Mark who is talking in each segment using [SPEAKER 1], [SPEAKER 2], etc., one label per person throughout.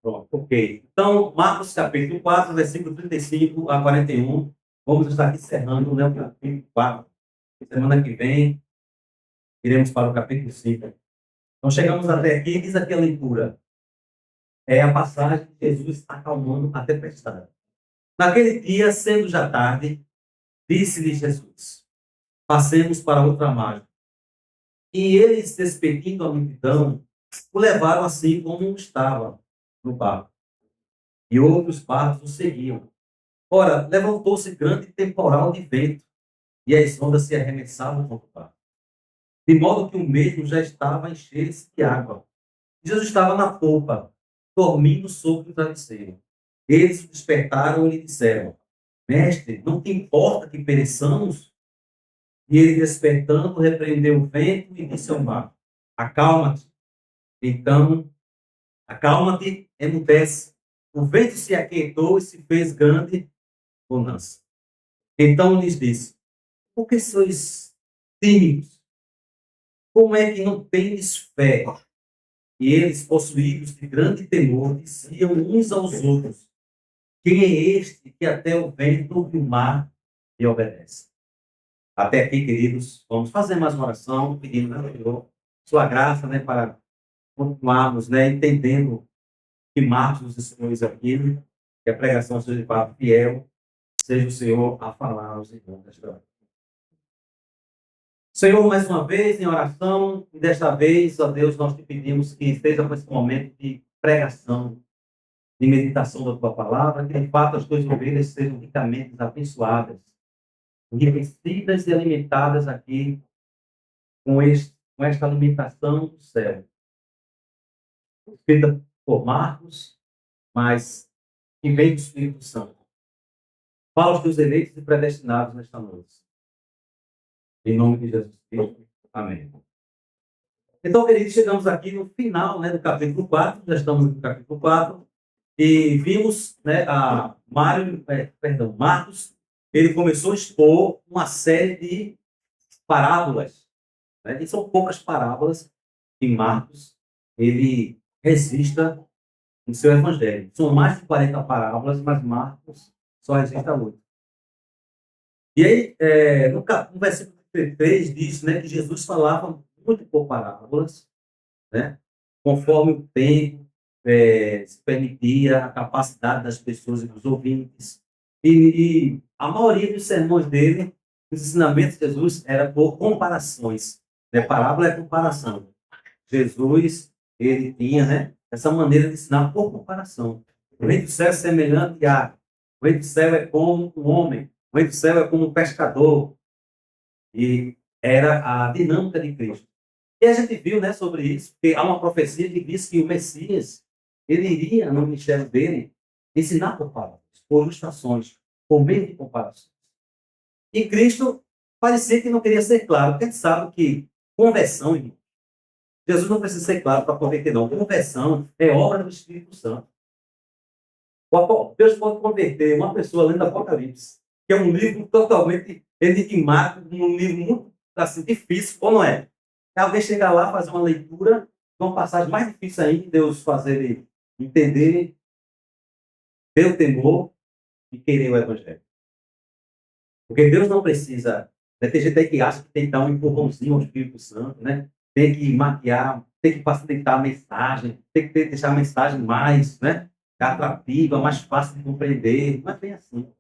[SPEAKER 1] Pronto, ok. Então, Marcos capítulo 4, versículo 35 a 41. Vamos estar aqui encerrando, né, o capítulo 4. Semana que vem, iremos para o capítulo 5. Então, chegamos até aqui, diz aqui a leitura. É a passagem de Jesus acalmando a tempestade. Naquele dia, sendo já tarde, disse-lhe Jesus: passemos para outra margem. E eles, despedindo a multidão, o levaram assim como estava no barco. E outros barcos o seguiam. Ora, levantou-se grande temporal de vento, e as ondas se arremessavam contra o barco, de modo que o mesmo já estava a encher-se de água. Jesus estava na polpa, dormindo sobre o travesseiro. Eles o despertaram e lhe disseram: Mestre, não te importa que pereçamos? E ele, despertando, repreendeu o vento e disse ao mar: Acalma-te. Então, acalma-te, emudece. O vento se aquietou e se fez grande bonança. Então lhes disse: Por que sois tímidos? Como é que não tendes fé? E eles, possuídos de grande temor, diziam uns aos outros: Quem é este que até o vento e o mar lhe obedece? Até aqui, queridos, vamos fazer mais uma oração, pedindo ao Senhor sua graça, né, para continuarmos, né, entendendo que Marcos nos ensinou isso aqui, que a pregação seja de fato fiel, seja o Senhor a falar aos irmãos desta hora. Senhor, mais uma vez em oração, e desta vez, ó Deus, nós te pedimos que esteja com esse momento de pregação, de meditação da tua palavra, que de fato as tuas ovelhas sejam ricamente abençoadas, enriquecidas e alimentadas aqui com esta alimentação do céu, feita por Marcos, mas que vem do Espírito Santo. Fala aos teus eleitos e predestinados nesta noite. Em nome de Jesus Cristo. Amém. Então, queridos, chegamos aqui no final, né, do capítulo 4, já estamos no capítulo 4, e vimos, né, Marcos, ele começou a expor uma série de parábolas, né, e são poucas parábolas que Marcos, ele registra no seu evangelho. São mais de 40 parábolas, mas Marcos só registra 8. E aí, no versículo 33 diz, né, que Jesus falava muito por parábolas, né, conforme o tempo se permitia, a capacidade das pessoas e dos ouvintes. E a maioria dos sermões dele, os ensinamentos de Jesus, era por comparações. Né? Parábola é comparação. Jesus, ele tinha, né, essa maneira de ensinar por comparação. O reino do céu é semelhante a... O reino do céu é como um homem. O reino do céu é como um pescador. E era a dinâmica de Cristo. E a gente viu, né, sobre isso, que há uma profecia que diz que o Messias, ele iria, no ministério dele, ensinar por palavras, por ilustrações, por meio de comparações. E Cristo parecia que não queria ser claro, porque a gente sabe que conversão, irmão, Jesus não precisa ser claro para converter, não. Conversão é obra do Espírito Santo. Deus pode converter uma pessoa lendo Apocalipse, que é um livro totalmente enigmático, um livro muito assim, difícil, ou não é? Alguém chegar lá, fazer uma leitura de uma passagem mais difícil ainda, Deus fazer ele entender, ter o temor e querer o Evangelho. Porque Deus não precisa. Né? Tem gente aí que acha que tem que dar um empurrãozinho ao Espírito Santo, né? Tem que maquiar, tem que facilitar a mensagem, tem que deixar a mensagem mais, né, atrativa, mais fácil de compreender. Não é bem assim.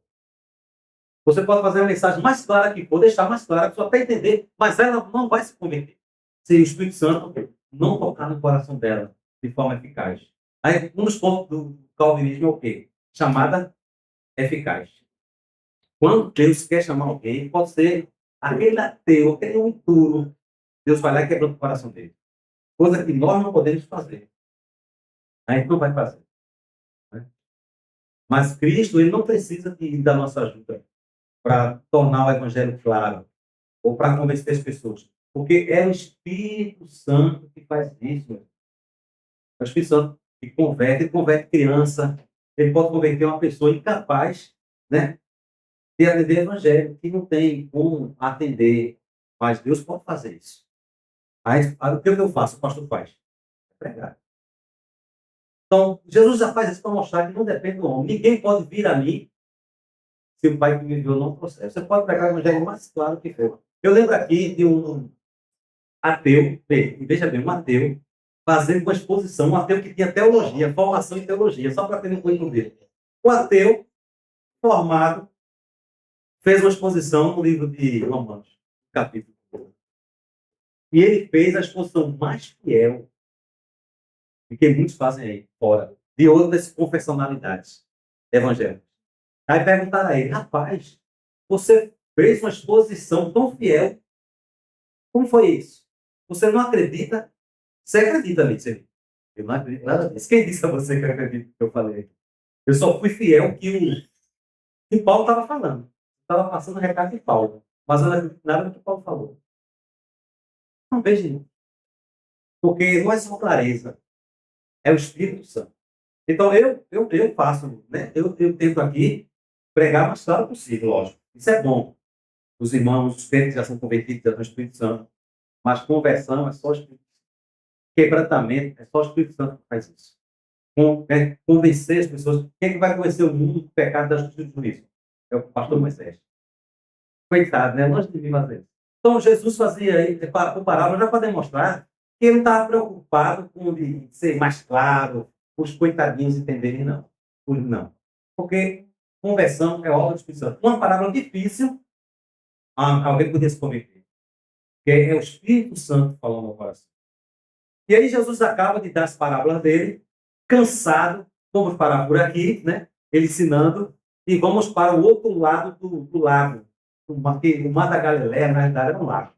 [SPEAKER 1] Você pode fazer a mensagem mais clara que for, deixar mais clara, a pessoa até entender, mas ela não vai se converter. Se o Espírito Santo não tocar no coração dela de forma eficaz. Aí, um dos pontos do calvinismo é o quê? Chamada eficaz. Quando Deus quer chamar alguém, pode ser aquele ateu, aquele impuro, Deus vai lá e quebra o coração dele. Coisa que nós não podemos fazer. A gente não vai fazer. Né? Mas Cristo, ele não precisa da nossa ajuda para tornar o evangelho claro ou para convencer as pessoas. Porque é o Espírito Santo que faz isso. É o Espírito Santo que converte, ele converte criança, ele pode converter uma pessoa incapaz, né, de atender o evangelho, que não tem como atender, mas Deus pode fazer isso. Aí, o que eu faço? O pastor faz? É pregar. Então, Jesus já faz isso para mostrar que não depende do homem. Ninguém pode vir a mim se o Pai que me enviou não trouxer. Você pode pregar o evangelho mais claro que for. Eu lembro aqui de um ateu, veja bem, um ateu, fazendo uma exposição, um ateu que tinha teologia, formação em teologia, só para ter um currículo dele. O ateu, formado, fez uma exposição no livro de Romanos, capítulo. E ele fez a exposição mais fiel do que muitos fazem aí, fora, de outras confessionalidades evangélicas. Aí perguntaram a ele, rapaz, você fez uma exposição tão fiel, como foi isso? Você não acredita? Você acredita nisso? Eu não acredito em nada disso. Quem disse a você que eu acredito no que eu falei? Eu só fui fiel que Paulo estava falando. Estava passando o recado de Paulo. Mas eu não acredito em nada do que Paulo falou. Não vejo não. Porque não é só clareza, é o Espírito Santo. Então, eu faço, né? Eu tento aqui pregar o mais claro possível, lógico. Isso é bom. Os irmãos, os crentes já são convertidos pelo Espírito Santo. Mas conversão é só o Espírito Santo. Quebrantamento é só o Espírito Santo que faz isso. Convencer as pessoas. Quem é que vai convencer o mundo do pecado da justiça e do juízo? É o pastor Moisés. Coitado, né? Nós devemos fazer isso. Então, Jesus fazia aí, por parábola, já para demonstrar que ele não estava preocupado com de ser mais claro, os coitadinhos entenderem, não. Não. Porque conversão é obra do Espírito Santo. Uma parábola difícil, alguém podia se converter. Que é o Espírito Santo falando no coração. E aí Jesus acaba de dar as parábolas dele, cansado, vamos parar por aqui, né? Ele ensinando, e vamos para o outro lado do lago. O mar da Galileia, na realidade, era um lago,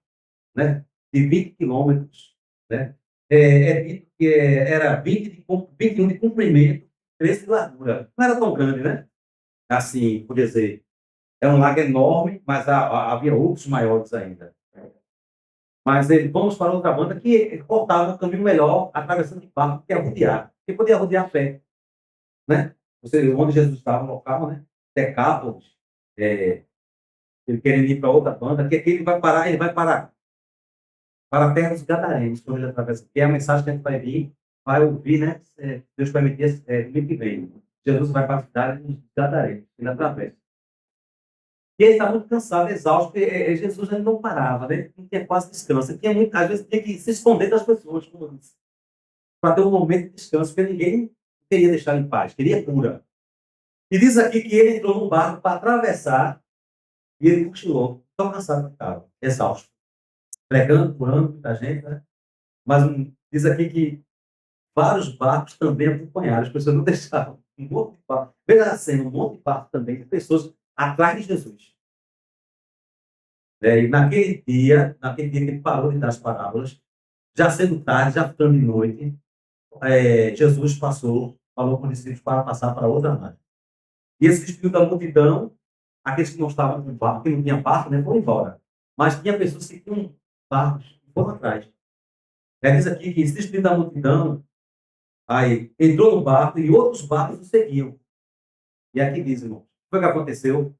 [SPEAKER 1] né? De 20 quilômetros. Né? É dito que era 21 de comprimento, 13 de largura. Não era tão grande, né? Assim, por dizer. É um lago enorme, mas havia outros maiores ainda. Mas vamos para outra banda que cortava o caminho melhor, atravessando de barco, que é rodear. Que podia rodear a pé. Né? Onde Jesus estava no local, né? Decápolis, ele querendo ir para outra banda, que aqui ele vai parar para a terra dos Gadarenos, quando ele atravessa. Que é a mensagem que a gente vai vir, vai ouvir, né? Deus permitir, domingo que vem. Jesus vai para a cidade dos Gadarenos, ele atravessa. E ele está muito cansado, exausto, porque Jesus ele não parava, né? Não tinha quase descanso. Ele tinha às vezes tinha que se esconder das pessoas, como eu disse, para ter um momento de descanso, porque ninguém queria deixar ele em paz, queria cura. E diz aqui que ele entrou num barco para atravessar e ele cochilou, tão cansado que estava, exausto. Pregando, curando muita gente, né? Mas diz aqui que vários barcos também acompanharam, as pessoas não deixavam. Um monte de barco. Veja a cena, um monte de barco também, de pessoas atrás de Jesus. E naquele dia que ele parou de dar as parábolas, já sendo tarde, já ficando de noite, Jesus falou com os discípulos para passar para outra margem. E esse espírito da multidão, aqueles que não estavam com barco, que não tinham barco, né, foram embora. Mas tinha pessoas que tinham barcos e foram atrás. Diz aqui que esse espírito da multidão aí entrou no barco e outros barcos o seguiam. E aqui diz, irmão, o que foi que aconteceu?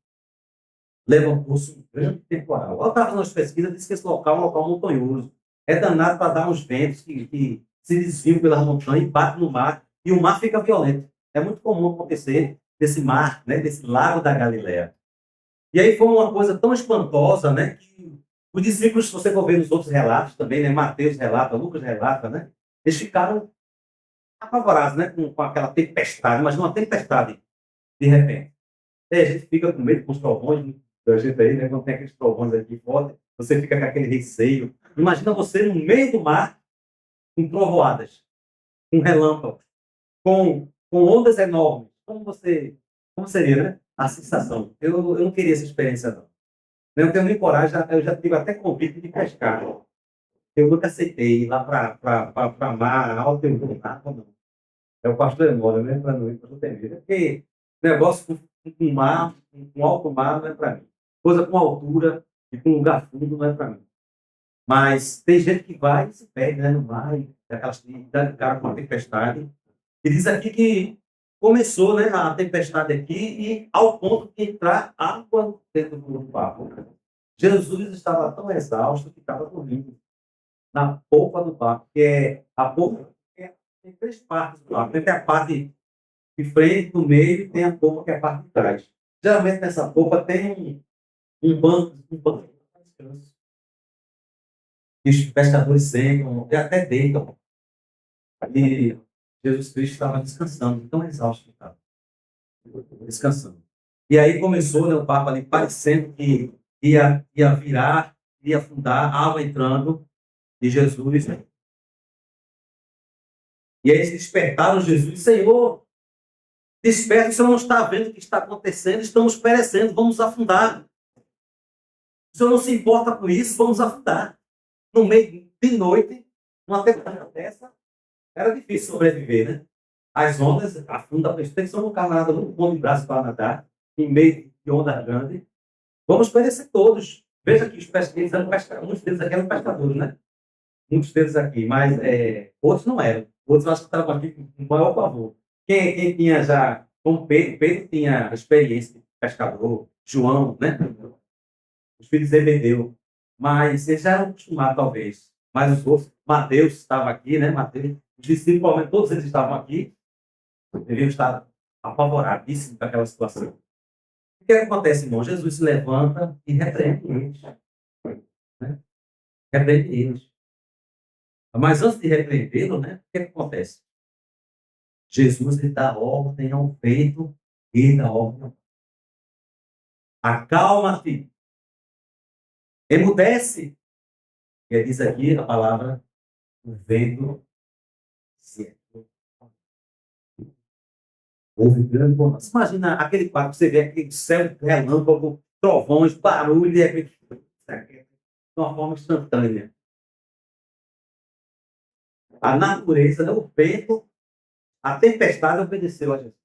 [SPEAKER 1] Levantou-se um grande temporal. Eu estava nas pesquisas, disse que esse local é um local montanhoso. É danado para dar uns ventos que se desviam pelas montanhas e batem no mar, e o mar fica violento. É muito comum acontecer desse mar, né, desse lago da Galileia. E aí foi uma coisa tão espantosa, né, que os discípulos, se você for ver nos outros relatos também, né, Mateus relata, Lucas relata, né, eles ficaram apavorados, né, com aquela tempestade, mas uma tempestade de repente. A gente fica com medo com os trovões da gente aí, né, quando tem aqueles trovões aqui fora, você fica com aquele receio. Imagina você no meio do mar, com trovoadas, com relâmpagos, com ondas enormes. Como seria, né? A sensação. Eu não queria essa experiência, não. Eu não tenho nem coragem, eu já tive até convite de pescar. Eu nunca aceitei ir lá para mar alto, eu não nada, não. É o pastor Emório, né? Para não ir para o medo. Porque negócio com mar, com alto mar, não é para mim. Coisa com altura e com lugar fundo não é para mim. Mas tem gente que vai e se perde, né, no mar, e aquelas cara com uma tempestade. E diz aqui que começou, né, a tempestade aqui e ao ponto de entrar água dentro do barco. Jesus estava tão exausto que estava dormindo na polpa do barco, que é a polpa, é tem três partes do barco. Tem a parte de frente, do meio, e tem a polpa, que é a parte de trás. Geralmente nessa polpa tem um banco de descanso. E os pescadores sentam e até deitam. E Jesus Cristo estava descansando, tão exausto que estava, descansando. E aí começou, né, o barco ali parecendo que ia virar, ia afundar, água entrando, e Jesus, né? E aí eles despertaram Jesus, Senhor, desperta, você não está vendo o que está acontecendo, estamos perecendo, vamos afundar. O senhor não se importa com isso, vamos afundar. No meio de noite, numa tempestade dessa, era difícil sobreviver, né? As ondas afundam, tem que ser um camarada muito bom de braço para nadar, em meio de onda grande. Vamos perecer todos. Veja que os pescadores eram pescadores, muitos deles aqui eram pescadores, né? Muitos deles aqui, mas outros não eram. Outros acho que estavam aqui com o maior pavor. Quem tinha já, como Pedro tinha experiência de pescador, João, né? Os filhos de Zebedeu. Mas eles já eram acostumados, talvez. Mas os outros, Mateus estava aqui, né? Mateus, os discípulos, todos eles estavam aqui, deviam estar apavoradíssimos com aquela situação. O que acontece, irmão? Jesus se levanta e repreende eles. Né? Repreende eles. Mas antes de repreendê-lo, né? O que acontece? Jesus ele dá ordem ao vento e dá ordem. Acalma-te. Emudece. E diz aqui a palavra, o vento se houve grande bonança. Imagina aquele quadro, você vê aquele céu relâmpago, trovões, barulho, de repente, de uma forma instantânea. A natureza, né, o vento, a tempestade obedeceu a Jesus.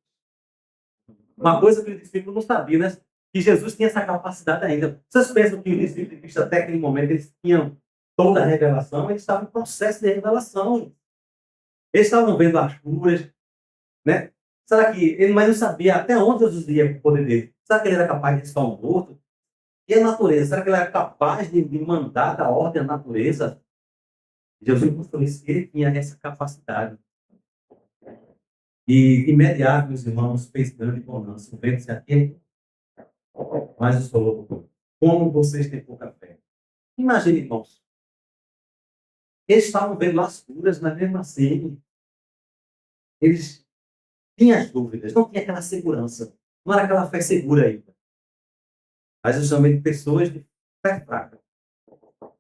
[SPEAKER 1] Uma coisa que os discípulos não sabiam, né? Que Jesus tinha essa capacidade ainda. Vocês pensam que os discípulos de Cristo, até aquele momento, eles tinham toda a revelação? Eles estavam em processo de revelação. Eles estavam vendo as curas, né? Será que ele mais não sabia até onde Jesus ia com o poder dele? Será que ele era capaz de ressuscitar um morto? E a natureza? Será que ele era capaz de mandar da ordem à natureza? Jesus mostrou isso, ele tinha essa capacidade. E imediato, meus irmãos, fez grande bonança. O vento se aquece, mas o Senhor, como vocês têm pouca fé. Imagine, irmãos, eles estavam vendo as curas, mas mesmo assim, eles tinham as dúvidas, não tinha aquela segurança, não era aquela fé segura ainda. Mas eu chamei de pessoas de fé fraca.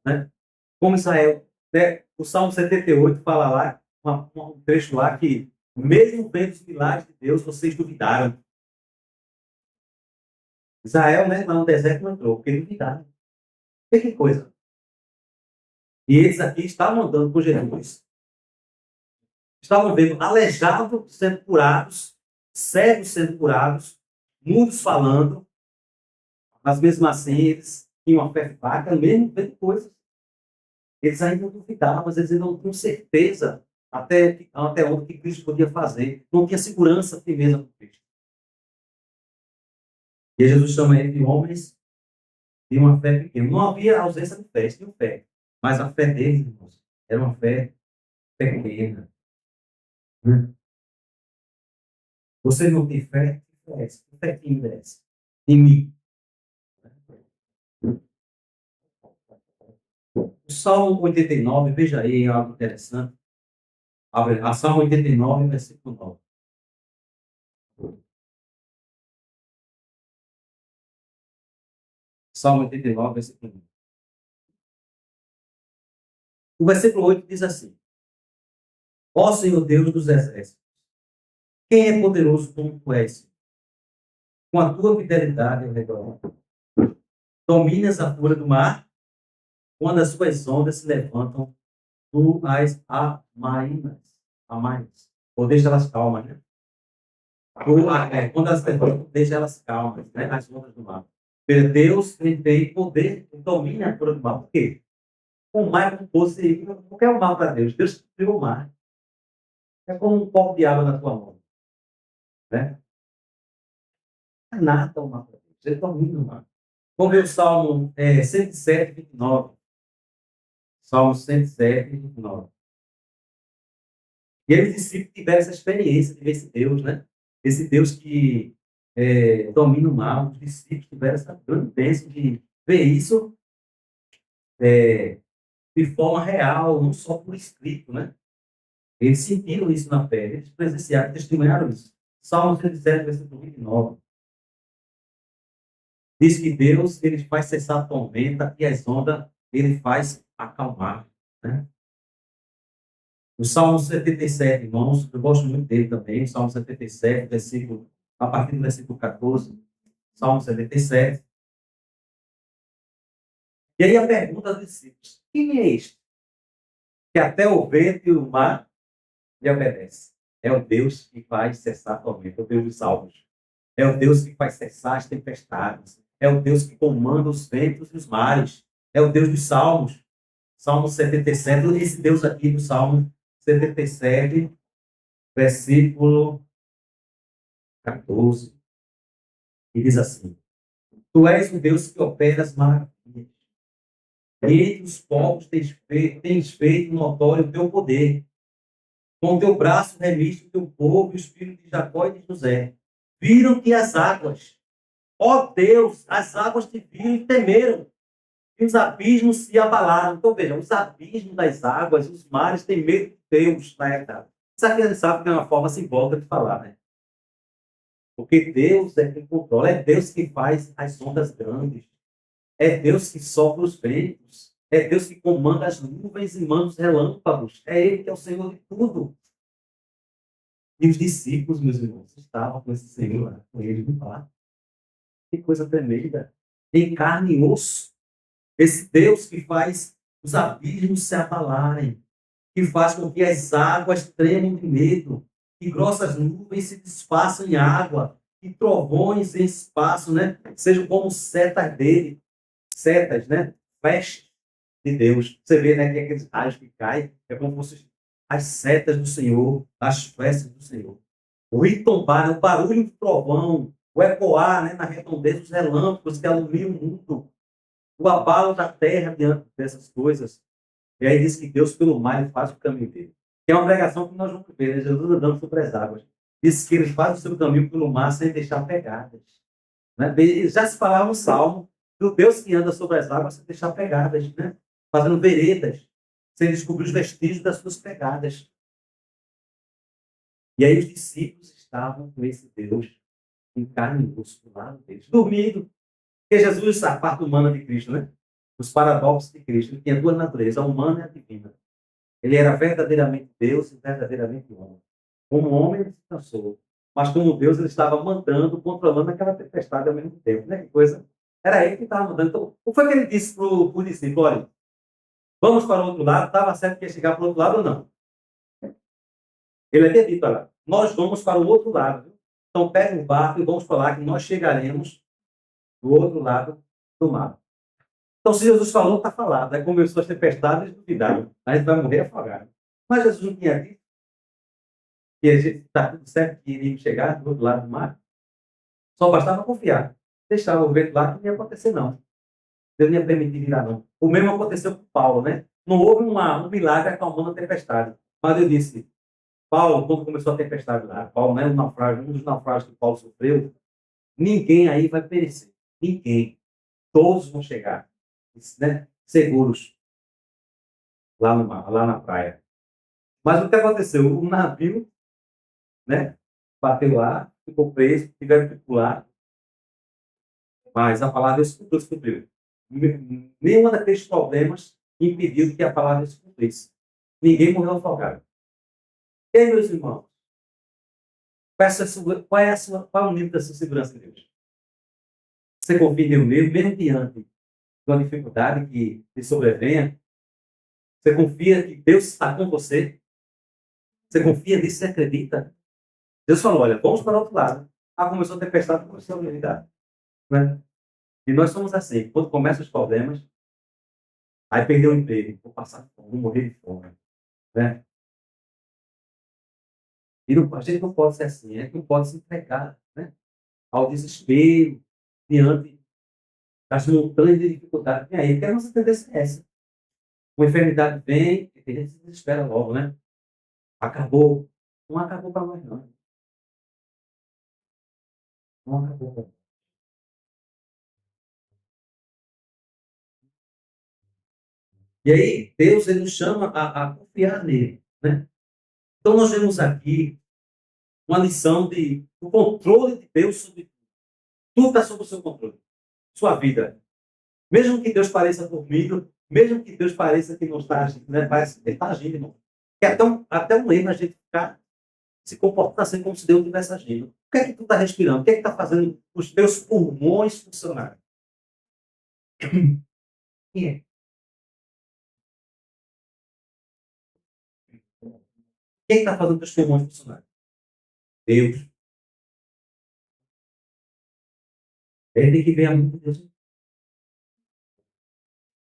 [SPEAKER 1] Né? Como Israel, né? O Salmo 78 fala lá, um trecho lá, que mesmo vendo os milagres de Deus, vocês duvidaram. Israel, né, lá no deserto não entrou, porque duvidaram. Que coisa. E eles aqui estavam andando com Jesus, estavam vendo aleijados sendo curados, cegos sendo curados, mudos falando, mas mesmo assim eles tinham uma fé fraca, mesmo vendo coisas. Eles ainda duvidavam, mas eles ainda não tinham certeza até onde que Cristo podia fazer. Não tinha segurança, firmeza com Cristo. E Jesus chama ele de homens de uma fé pequena. Não havia ausência de fé, tinha fé. Mas a fé deles, irmãos, era uma fé pequena. Você não tem fé? Que fé que merece? Em mim. O Salmo 89, veja aí algo interessante. A Salmo 89, versículo 9. Salmo 89, versículo 9. O versículo 8 diz assim: Ó Senhor Deus dos exércitos, quem é poderoso como tu és? Com a tua fidelidade ao redor. Dominas a fúria do mar, quando as suas ondas se levantam, tu as amainas. Amainas. Ou deixa elas calmas, né? Quando elas se levantam, deixa elas calmas, né? As ondas do mar. Deus ele tem poder, ele domina a fúria do mar. Por quê? O mar é como fosse. O que é o mar para Deus? Deus criou o mar. É como um copo de água na tua mão. Né? Não é nada o mar para Deus. Ele domina o mar. Vamos ver o Salmo 107, 29. Salmo 107, 29. E aí os discípulos tiveram essa experiência de ver esse Deus, né? Esse Deus que domina o mal. Os discípulos tiveram essa grande bênção de ver isso de forma real, não só por escrito, né? Eles sentiram isso na pele, eles presenciaram, testemunharam isso. Salmo 107, versículo 29. Diz que Deus, ele faz cessar a tormenta e as ondas, ele faz acalmar, né? O Salmo 77, irmãos, eu gosto muito dele também, o Salmo 77, versículo, a partir do versículo 14, Salmo 77. E aí a pergunta dos discípulos: quem é este que até o vento e o mar lhe obedece? É o Deus que faz cessar a tormenta, é o Deus dos salmos. É o Deus que faz cessar as tempestades. É o Deus que comanda os ventos e os mares. É o Deus dos salmos. Salmo 77, esse Deus aqui do Salmo 77, versículo 14. E diz assim: Tu és o Deus que opera as maravilhas. Entre os povos tens feito notório o teu poder. Com o teu braço remiste o teu povo e os filhos de Jacó e de José. Viram que as águas, ó Deus, as águas te viram e temeram. E os abismos se abalaram. Então, vejam, os abismos das águas, os mares têm medo de Deus, na realidade. Isso aqui a gente sabe que é uma forma simbólica de falar, né? Porque Deus é quem controla, é Deus que faz as ondas grandes, é Deus que sopra os ventos, é Deus que comanda as nuvens e manda os relâmpagos, é Ele que é o Senhor de tudo. E os discípulos, meus irmãos, estavam com esse Senhor lá, com ele no mar. Que coisa tremenda. Em carne e osso. Esse Deus que faz os abismos se abalarem, que faz com que as águas tremam de medo, que grossas nuvens se desfaçam em água, que trovões em espaço, né, sejam como setas dele, setas, né, festas de Deus. Você vê, né, que aqueles raios que caem, é como se fossem as setas do Senhor, as festas do Senhor. O ritombar, né, o barulho do trovão, o ecoar, né, na redondeza dos relâmpagos que alumiam o mundo, o abalo da terra diante dessas coisas. E aí diz que Deus, pelo mar, ele faz o caminho dele. Que é uma pregação que nós vamos ver, né? Jesus andando sobre as águas. Diz que ele faz o seu caminho pelo mar sem deixar pegadas. Né? Já se falava no Salmo do Deus que anda sobre as águas sem deixar pegadas, né? Fazendo veredas, sem descobrir os vestígios das suas pegadas. E aí os discípulos estavam com esse Deus em carne e osso do lado deles, dormindo. Porque Jesus, a parte humana de Cristo, né? Os paradoxos de Cristo, ele tinha duas naturezas, a humana e a divina. Ele era verdadeiramente Deus e verdadeiramente homem. Como homem, ele se cansou. Mas como Deus, ele estava mandando, controlando aquela tempestade ao mesmo tempo. Né? Que coisa. Era ele que estava mandando. Então, o que foi que ele disse para o discípulo? Olha, vamos para o outro lado. Estava certo que ia chegar para o outro lado ou não? Ele havia dito, olha, nós vamos para o outro lado. Então, pega o barco e vamos falar que nós chegaremos do outro lado do mar. Então, se Jesus falou, está falado. Aí começou as tempestades, eles duvidaram. A gente vai morrer afogado. Mas Jesus não tinha dito que está tudo certo, que iríamos chegar do outro lado do mar. Só bastava confiar. Deixava o vento lá, que não ia acontecer, não. Deus não ia permitir virar, não. O mesmo aconteceu com Paulo, né? Não houve um milagre acalmando a tempestade. Mas eu disse, Paulo, quando começou a tempestade lá, Paulo, né, um dos naufrágios que Paulo sofreu, ninguém aí vai perecer. Ninguém. Todos vão chegar, né, seguros lá no mar, lá na praia. Mas o que aconteceu? O navio, né, bateu lá, ficou preso, tiveram que pular, mas a palavra se cumpriu. Nenhum daqueles problemas impediu que a palavra se cumprisse. Ninguém morreu afogado. E aí, meus irmãos, qual é o nível da sua segurança em Deus? Você confia em Deus mesmo diante de uma dificuldade que lhe sobrevenha? Você confia que Deus está com você? Você confia nisso? Você acredita? Deus falou, olha, vamos para o outro lado. Ah, começou a tempestade, começou a realidade. Né? E nós somos assim, quando começam os problemas, aí perdeu o emprego, vou passar fome, vou morrer de fome. Né? E não, a gente não pode ser assim, a gente não pode se entregar, né, ao desespero diante das montanhas de dificuldade que vem aí, porque a nossa tendência é essa. Uma enfermidade vem e a gente se desespera logo, né? Acabou. Não acabou para nós, não. Não acabou para nós. E aí, Deus ele nos chama a confiar nele. Né? Então, nós vemos aqui uma lição de o controle de Deus sobre tudo. Tudo está sob o seu controle. Sua vida. Mesmo que Deus pareça dormido, mesmo que Deus pareça que não está agindo, né? Parece que ele está agindo, irmão. É até um erro a gente ficar se comportar assim como se Deus estivesse agindo. O que é que tu está respirando? O que é que está fazendo os teus pulmões funcionarem? Quem é? Quem está fazendo os teus pulmões funcionarem? Deus. Ele tem que ver a mão de Deus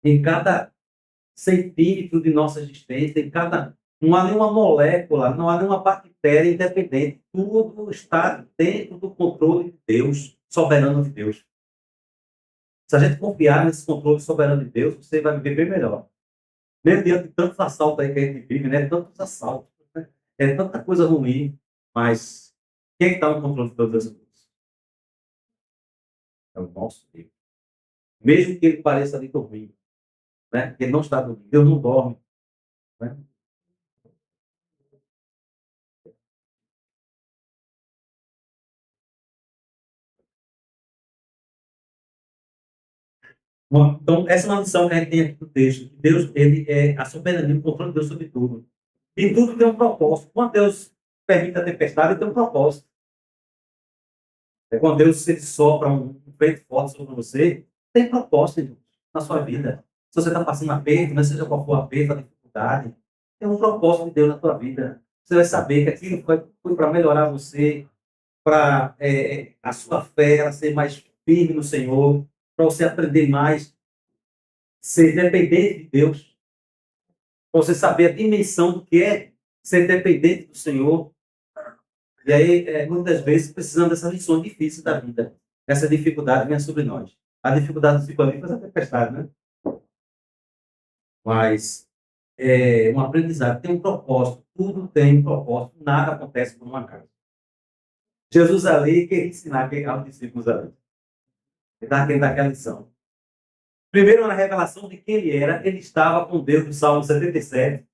[SPEAKER 1] em cada centímetro de nossa existência, em cada. Não há nenhuma molécula, não há nenhuma bactéria independente. Tudo está dentro do controle de Deus, soberano de Deus. Se a gente confiar nesse controle soberano de Deus, você vai viver bem melhor. Mesmo diante de tantos assaltos aí que a gente vive, né? Tantos assaltos, né? É tanta coisa ruim, mas quem está no controle de todas as coisas? É o nosso Deus. Mesmo que ele pareça ali dormindo, né? Ele não está dormindo, Deus não dorme, né? Então, essa é uma lição que a gente tem aqui do texto. Deus, ele é a soberania, o controle de Deus sobre tudo. E tudo tem um propósito. Quando Deus permite a tempestade, ele tem um propósito. É quando Deus ele sopra um vento forte sobre você, tem propósito na sua vida. Se você está passando aperto, né, seja qual for o aperto, a dificuldade, tem um propósito de Deus na tua vida. Você vai saber que aquilo foi para melhorar você, para a sua fé ela ser mais firme no Senhor, para você aprender mais, ser dependente de Deus, para você saber a dimensão do que é ser dependente do Senhor. E aí, muitas vezes, precisamos dessas lições difíceis da vida. Essa dificuldade vem sobre nós. A dificuldade dos econômicos é a tempestade, né? Mas é um aprendizado, tem um propósito. Tudo tem um propósito. Nada acontece por um acaso. Jesus ali queria ensinar aos discípulos ali. Ele estava querendo dar aquela lição. Primeiro, na revelação de quem ele estava com Deus no Salmo 77,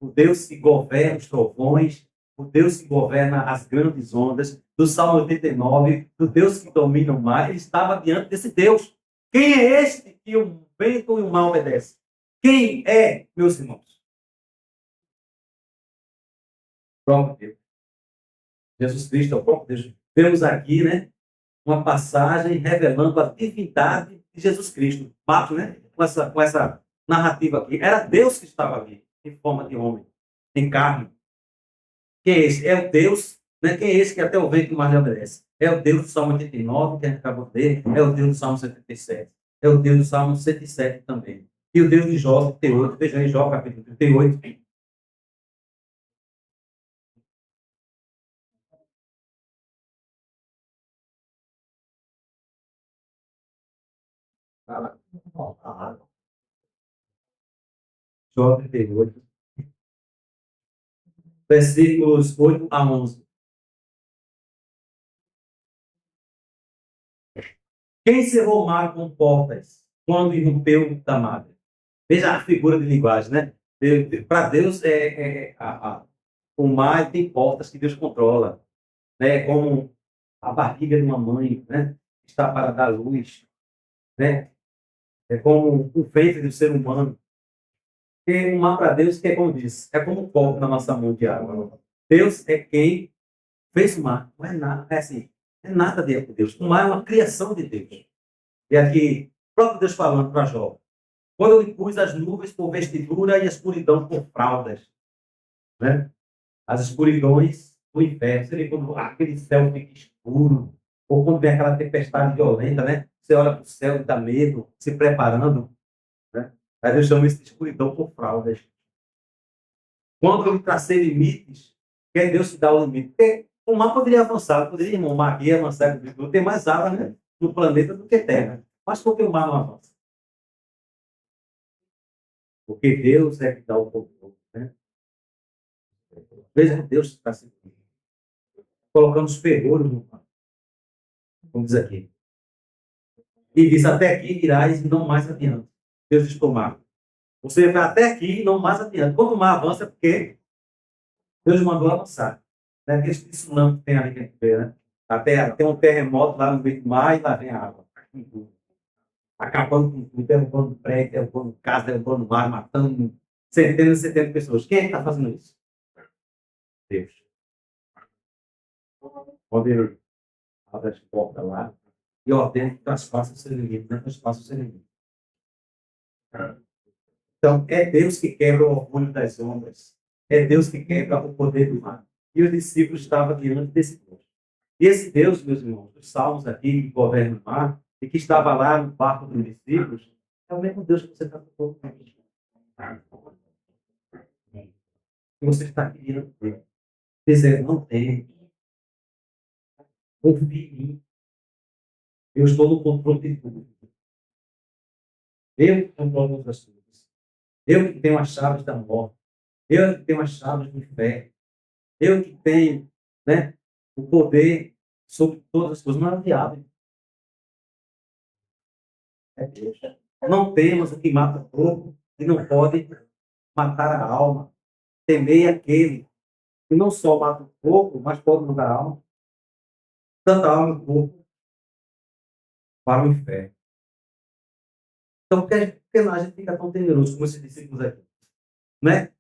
[SPEAKER 1] o Deus que governa os trovões, o Deus que governa as grandes ondas, do Salmo 89, do Deus que domina o mar, ele estava diante desse Deus. Quem é este que o vento e o mar obedecem? Quem é, meus irmãos? O próprio Deus. Jesus Cristo é o próprio Deus. Vemos aqui, né, uma passagem revelando a divindade de Jesus Cristo. Marcos, né, com essa narrativa aqui. Era Deus que estava ali, em forma de homem, em carne. Quem é esse? É o Deus, né? Quem é esse que até o vento mais lhe obedece? É o Deus do Salmo 89, que a gente acabou de ler, é o Deus do Salmo 77, é o Deus do Salmo 107 também. E o Deus de Jó 38, veja aí Jó capítulo 38. Jó 38, versículos 8 a 11. Quem cerrou o mar com portas quando irrompeu da madre? Veja a figura de linguagem, né? Para Deus, o mar tem portas que Deus controla, né? Como a barriga de uma mãe, né? Está para dar luz, né? É como o ventre do ser humano. E o mar para Deus, que é como diz, é como um copo na nossa mão de água. Deus é quem fez o mar. Não é nada, é assim, é nada de Deus. O mar é uma criação de Deus. E aqui, o próprio Deus falando para Jó. Quando eu lhe pus as nuvens por vestidura e a escuridão por fraldas, né? As escuridões do inferno. Você vê quando aquele céu fica escuro, ou quando vem aquela tempestade violenta, né? Você olha para o céu e dá medo, se preparando, né? Aí eu chamo isso de escuridão por fraldas. Quando eu tracei limites, quer Deus te dá o limite. Porque o mar poderia avançar, poderia, irmão, o mar aqui avançar, tem mais água, né, no planeta do que terra. Mas por que o mar não avança? Porque Deus é que dá o controle, né? Mesmo Deus está se colocando os ferrolhos no pano. Vamos dizer aqui. E diz, até aqui irás e não mais adiante. Deus diz para o mar. Você vai até aqui e não mais adiante. Quando o mar avança, é porque Deus mandou avançar. Não é aquele tsunami que tem ali que a gente vê, né? Até tem um terremoto lá no meio do mar e lá vem a água. Acabando com tudo, derrubando prédio, derrubando casa, derrubando mar, matando centenas e centenas de pessoas. Quem é que está fazendo isso? Deus. Quando ele abre as portas lá e ordena que traspasse o seu inimigo, não traspasse o seu inimigo. Então, é Deus que quebra o orgulho das ondas. É Deus que quebra o poder do mar. E os discípulos estavam diante desse Deus. E esse Deus, meus irmãos, os salmos aqui, que governa o mar, e que estava lá no barco dos discípulos, é o mesmo Deus que você está falando. Que você está querendo ter. Dizer, não tem. Confie em mim. Eu estou no controle de tudo. Eu que controlo todas as coisas. Eu que tenho as chaves da morte. Eu que tenho as chaves do inferno. Eu que tenho, né, o poder sobre todas as coisas. Não é o diabo. É Deus. Não temos o que mata o corpo e não pode matar a alma. Temei aquele que não só mata o corpo, mas pode matar a alma. Tanto a alma e o corpo para o inferno. Então, por que a gente fica tão temeroso como esses discípulos aqui? Né?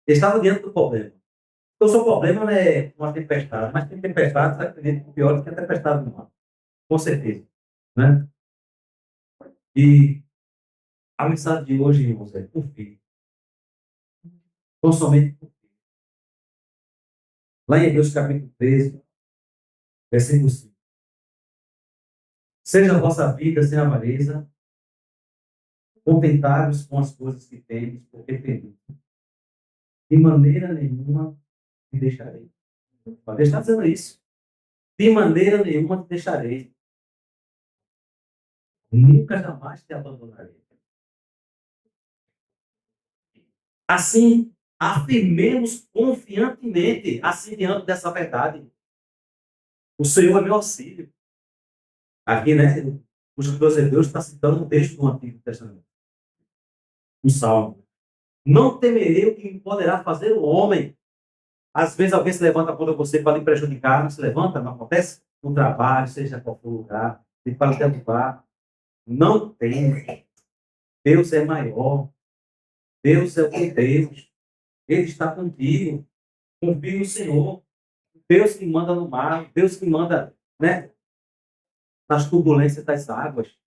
[SPEAKER 1] Eles estavam diante do problema. Então, o seu problema não é uma tempestade, mas tem tempestades, acredito, pior do que a tempestade do mar. Com certeza. Né? E a mensagem de hoje, irmãos, é confie. Então, somente confie. Lá em Hebreus capítulo 13, versículo 5. Seja a vossa vida sem avareza, contentai-vos com as coisas que tendes, porque tendes. De maneira nenhuma te deixarei. Deus está dizendo isso. De maneira nenhuma te deixarei. Nunca jamais te abandonarei. Assim, afirmemos confiantemente, assim diante dessa verdade. O Senhor é meu auxílio. Aqui, né? O escritor de Deus está citando um texto do Antigo Testamento. Um salmo. Não temerei o que me poderá fazer o homem. Às vezes alguém se levanta contra você para lhe prejudicar, não se levanta, não acontece? No trabalho, seja qual for o lugar, para lhe derrubar. Não teme. Deus é maior. Deus é o teu Deus. Ele está contigo. Confie no Senhor. Deus que manda no mar. Deus que manda, né, nas turbulências das águas.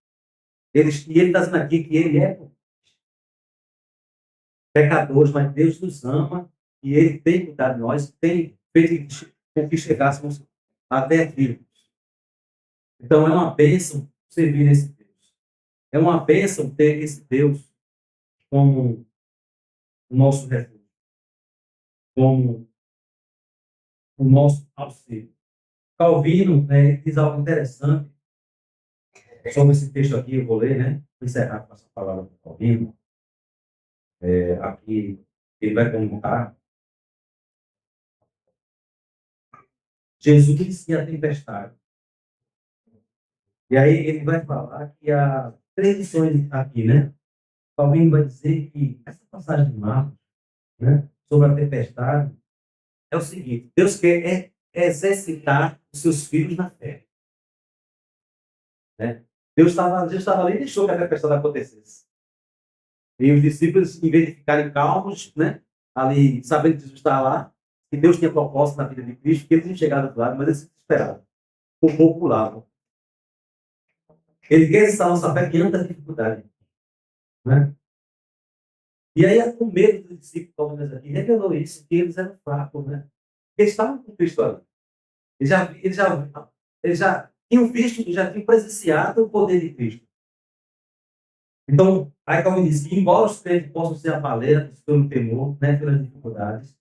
[SPEAKER 1] E ele está dizendo aqui que ele é pecadores, mas Deus nos ama e ele tem cuidado de nós, tem feito com que chegássemos até aqui. Então é uma bênção servir esse Deus. É uma bênção ter esse Deus como o nosso refúgio, como o nosso auxílio. Calvino, né, diz algo interessante sobre esse texto aqui, eu vou ler, né? Vou encerrar com essa palavra do Calvino. Aqui ele vai comentar. Jesus e a tempestade. E aí ele vai falar que há três lições aqui, né? Calvino vai dizer que essa passagem de Marcos, né, sobre a tempestade, é o seguinte: Deus quer exercitar os seus filhos na fé. Né? Deus estava ali e deixou que a tempestade acontecesse. E os discípulos, em vez de ficarem calmos, né, ali, sabendo que Jesus está lá, que Deus tinha propósito na vida de Cristo, que eles tinham chegado do lado, mas eles se desesperaram. O povo pulava. Ele quer exercitar a nossa fé diante da dificuldade. Né? E aí, o medo dos discípulos, talvez aqui, revelou isso, que eles eram fracos, né? Eles estavam com Cristo ali. Eles já tinham visto, já tinham presenciado o poder de Cristo. Então, aí como diz, que embora os crentes possam ser abalados pelo temor, né, pelas dificuldades,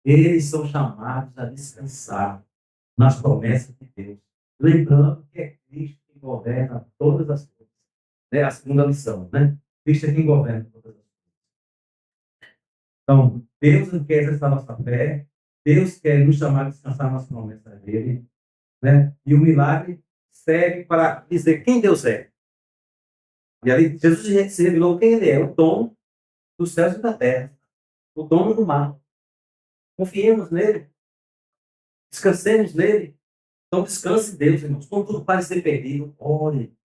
[SPEAKER 1] eles são chamados a descansar nas promessas de Deus. Lembrando que é Cristo que governa todas as coisas. Né? A segunda lição, né? Cristo é quem governa todas as coisas. Então, Deus não quer exercitar nossa fé, Deus quer nos chamar a descansar nas promessas dele, né? E o milagre serve para dizer quem Deus é. E ali Jesus se revelou quem ele é, o dono dos céus e da terra, o dono do mar. Confiemos nele, descansemos nele. Então descanse em Deus, irmãos. Quando tudo parecer perdido, ore,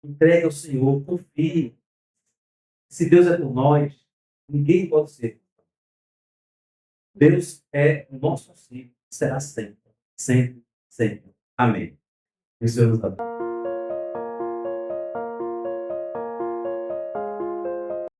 [SPEAKER 1] entregue ao Senhor, confie. Se Deus é por nós, ninguém pode ser. Deus é o nosso auxílio, será sempre, sempre, sempre. Amém. Que o Senhor nos abençoe.